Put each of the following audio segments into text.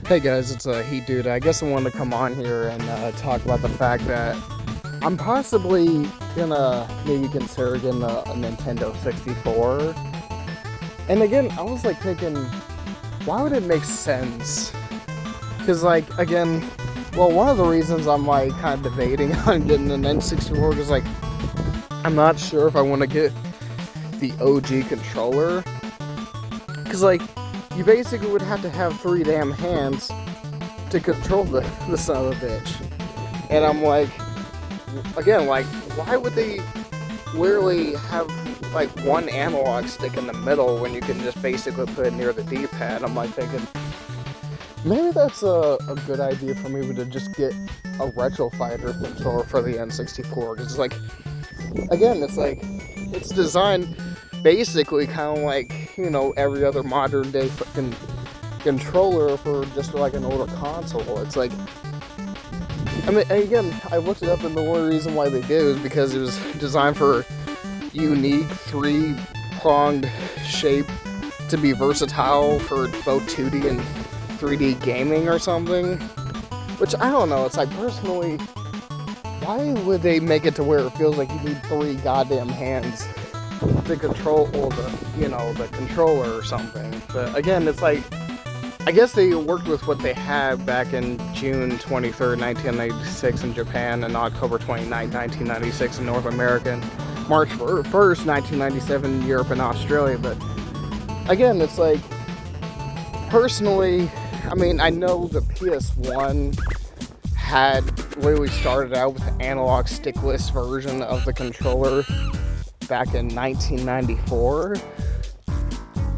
Hey guys, it's Heat Dude. I guess I wanted to come on here and talk about the fact that I'm possibly gonna maybe consider getting a Nintendo 64. And again, I was like thinking, why would it make sense? Because like again, well, one of the reasons I'm like kind of debating on getting an N64 is like I'm not sure if I want to get the OG controller. Because like you basically would have to have three damn hands to control the son of a bitch. And I'm like, again, like, why would they literally have like one analog stick in the middle when you can just basically put it near the D-pad? I'm like thinking, maybe that's a good idea for me to just get a Retro Fighter controller for the N64. Because it's like, again, it's like, it's designed basically kind of like, you know, every other modern day fucking controller for just like an older console. It's like, I mean, again, I looked it up, and the only reason why they did is because it was designed for unique three-pronged shape to be versatile for both 2D and 3D gaming or something. Which, I don't know, it's like, personally, why would they make it to where it feels like you need three goddamn hands to control the controller or something? But again, it's like, I guess they worked with what they had back in June 23rd, 1996 in Japan, and October 29th, 1996 in North America, and March 1st, 1997 in Europe and Australia. But again, it's like, personally, I mean, I know the PS1 had literally started out with the analog stickless version of the controller back in 1994.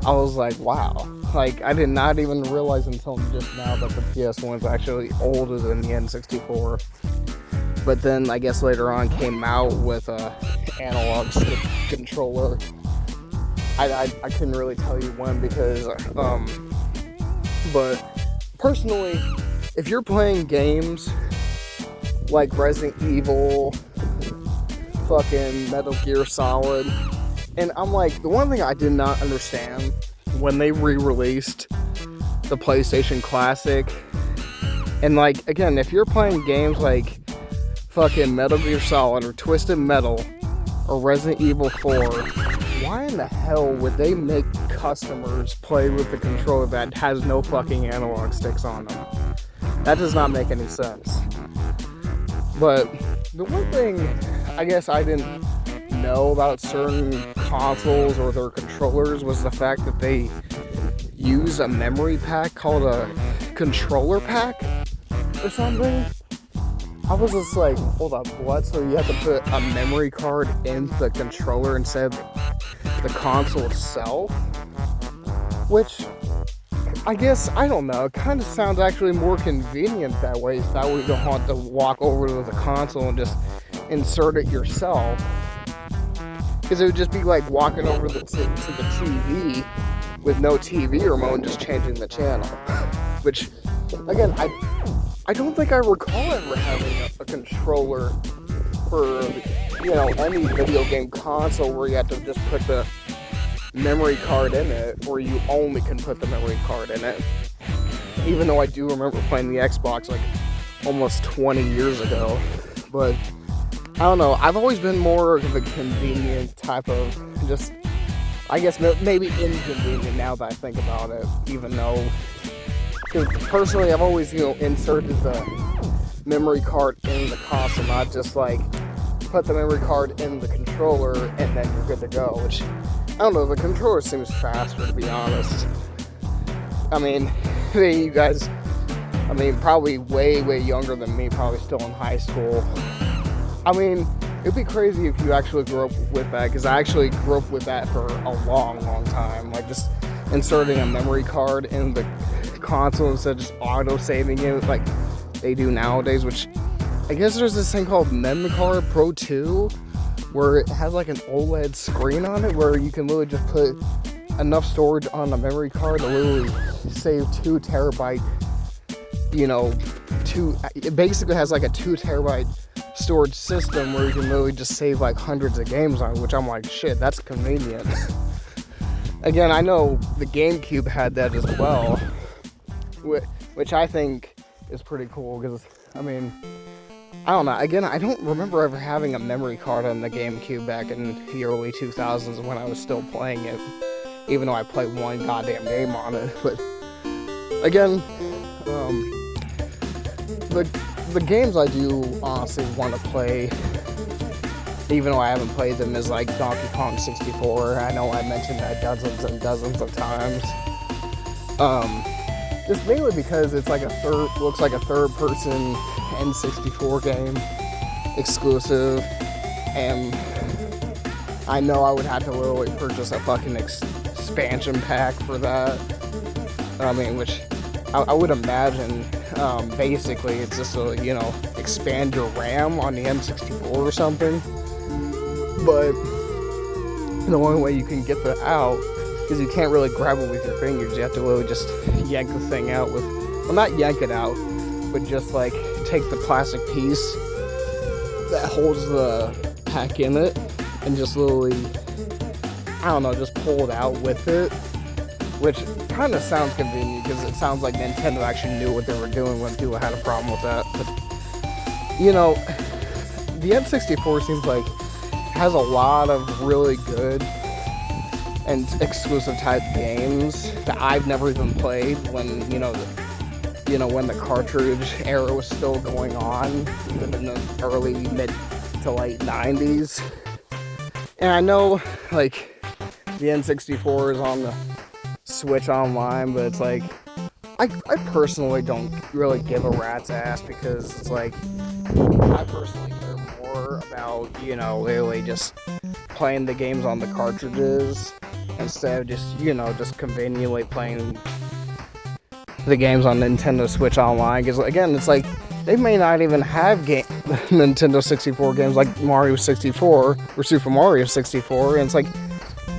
I was like, wow. Like, I did not even realize until just now that the PS1 is actually older than the N64. But then, I guess later on came out with a analog stick controller. I couldn't really tell you when because, but personally, if you're playing games like Resident Evil, fucking Metal Gear Solid, and I'm like, the one thing I did not understand when they re-released the PlayStation Classic, and like, again, if you're playing games like fucking Metal Gear Solid or Twisted Metal or Resident Evil 4, why in the hell would they make customers play with the controller that has no fucking analog sticks on them? That does not make any sense. But the one thing I guess I didn't know about certain consoles or their controllers was the fact that they use a memory pack called a controller pack or something. I was just like, hold up, what? So you have to put a memory card in the controller instead of the console itself? Which, I guess, I don't know, it kind of sounds actually more convenient that way. So that way you don't have to walk over to the console and just insert it yourself. Because it would just be like walking over to the TV with no TV remote and just changing the channel. Which, again, I don't think I recall ever having a controller for, you know, any video game console where you have to just put the memory card in it, or you only can put the memory card in it. Even though I do remember playing the Xbox like almost 20 years ago. But I don't know, I've always been more of a convenient type of, just, I guess maybe inconvenient now that I think about it, even though, because personally I've always, you know, inserted the memory card in the console, not just like put the memory card in the controller and then you're good to go, which, I don't know, the controller seems faster, to be honest. I mean, you guys, I mean, probably way younger than me, probably still in high school. I mean, it'd be crazy if you actually grew up with that, because I actually grew up with that for a long time. Like, just inserting a memory card in the console instead of just auto-saving it like they do nowadays, which I guess there's this thing called Memcard Pro 2, where it has like an OLED screen on it, where you can literally just put enough storage on the memory card to literally save 2 terabyte, you know, it basically has like a 2 terabyte storage system where you can literally just save like hundreds of games on it, which I'm like, shit, that's convenient. Again, I know the GameCube had that as well, which I think is pretty cool because, I mean, I don't know. Again, I don't remember ever having a memory card on the GameCube back in the early 2000s when I was still playing it, even though I played one goddamn game on it. But again, the games I do honestly want to play, even though I haven't played them, is like Donkey Kong 64. I know I mentioned that dozens and dozens of times. Just mainly because it's like looks like a third-person N64 game, exclusive, and I know I would have to literally purchase a fucking expansion pack for that. I mean, which I would imagine, basically it's just to, you know, expand your RAM on the N64 or something. But the only way you can get that out, because you can't really grab it with your fingers, you have to really just yank the thing out with, well, not yank it out, but just like take the plastic piece that holds the pack in it and just literally, I don't know, just pull it out with it, which kind of sounds convenient because it sounds like Nintendo actually knew what they were doing when people had a problem with that. But, you know, the N64 seems like has a lot of really good and exclusive type games that I've never even played when, when the cartridge era was still going on, even in the early mid to late 90s. And I know, like, the N64 is on the Switch Online, but it's like, I personally don't really give a rat's ass because it's like, I personally care more about, literally just playing the games on the cartridges instead of just, just conveniently playing the games on Nintendo Switch Online. Because again, it's like, they may not even have Nintendo 64 games like Mario 64 or Super Mario 64, and it's like,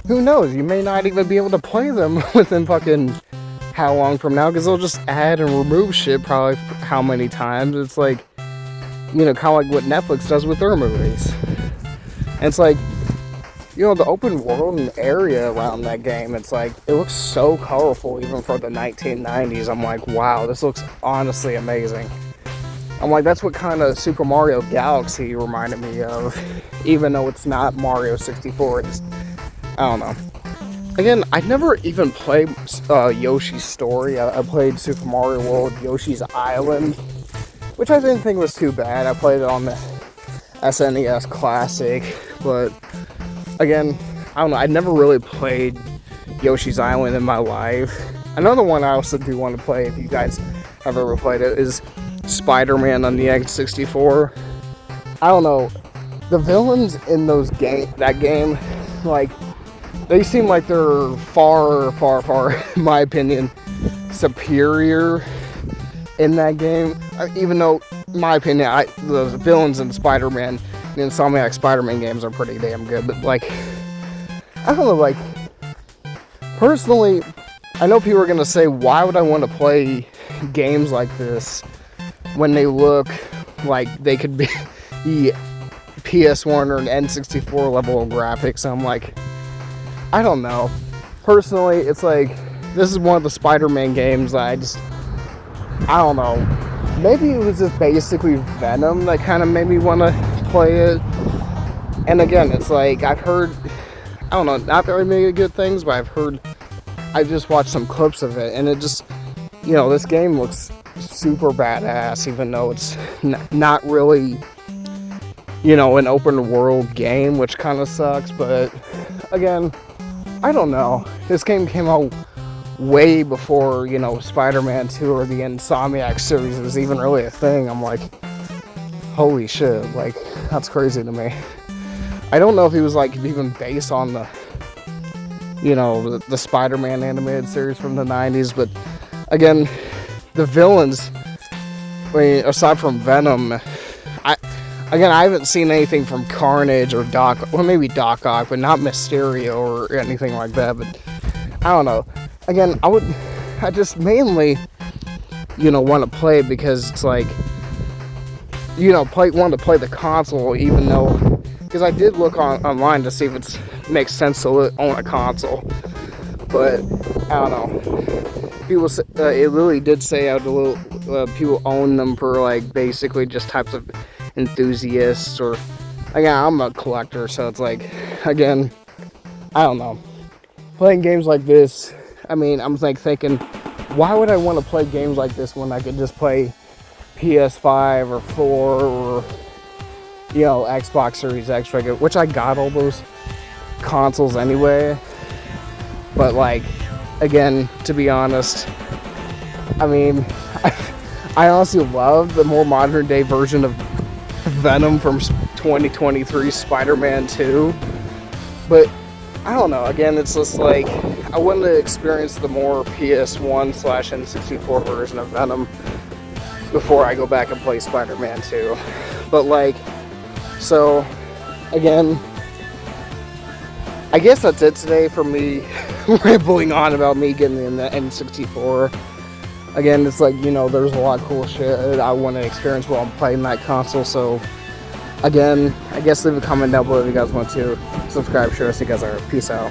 who knows, you may not even be able to play them within fucking how long from now, because they'll just add and remove shit probably how many times. It's like, kind of like what Netflix does with their movies. And it's like, the open world and area around that game, it's like, it looks so colorful even for the 1990s. I'm like, wow, this looks honestly amazing. I'm like, that's what kind of Super Mario Galaxy reminded me of, even though it's not Mario 64. It's, I don't know. Again, I never even played Yoshi's Story. I played Super Mario World, Yoshi's Island, which I didn't think was too bad. I played it on the SNES Classic, but again, I don't know. I never really played Yoshi's Island in my life. Another one I also do want to play, if you guys have ever played it, is Spider-Man on the N64. I don't know. The villains in that game, like, they seem like they're far, far, far, in my opinion, superior in that game. Even though, in my opinion, the villains in Spider-Man, the Insomniac Spider-Man games are pretty damn good. But, like, I don't know, like, personally, I know people are going to say, why would I want to play games like this when they look like they could be PS1 or an N64 level of graphics? I'm like, I don't know. Personally, it's like, this is one of the Spider-Man games that I don't know. Maybe it was just basically Venom that kind of made me want to play it. And again, it's like, I've heard, I don't know, not very many good things, but I just watched some clips of it, and it just, this game looks super badass, even though it's not really, an open world game, which kind of sucks. But again, I don't know. This game came out way before, Spider-Man 2 or the Insomniac series was even really a thing. I'm like, holy shit, like, that's crazy to me. I don't know if he was, like, even based on the, the Spider-Man animated series from the 90s, but again, the villains, I mean, aside from Venom, I haven't seen anything from Carnage or maybe Doc Ock, but not Mysterio or anything like that. But I don't know. Again, I just mainly, want to play it because it's like, want to play the console, even though, because I did look online to see if it makes sense to own a console. But I don't know. it literally did say out people own them for like basically just types of enthusiasts, or again, I'm a collector, so it's like, again, I don't know, playing games like this. I mean, I'm like thinking, why would I want to play games like this when I could just play PS5 or 4 or, you know, Xbox Series X, which I got all those consoles anyway. But like, again, to be honest, I mean, I honestly love the more modern day version of Venom from 2023 Spider-Man 2, but I don't know, again, it's just like, I wanted to experience the more PS1/N64 version of Venom before I go back and play Spider-Man 2. But like, so again, I guess that's it today for me rambling on about me getting in the N64. Again, it's like, you know, there's a lot of cool shit I want to experience while I'm playing that console. So again, I guess leave a comment down below if you guys want to. Subscribe, share, see you guys later. Peace out.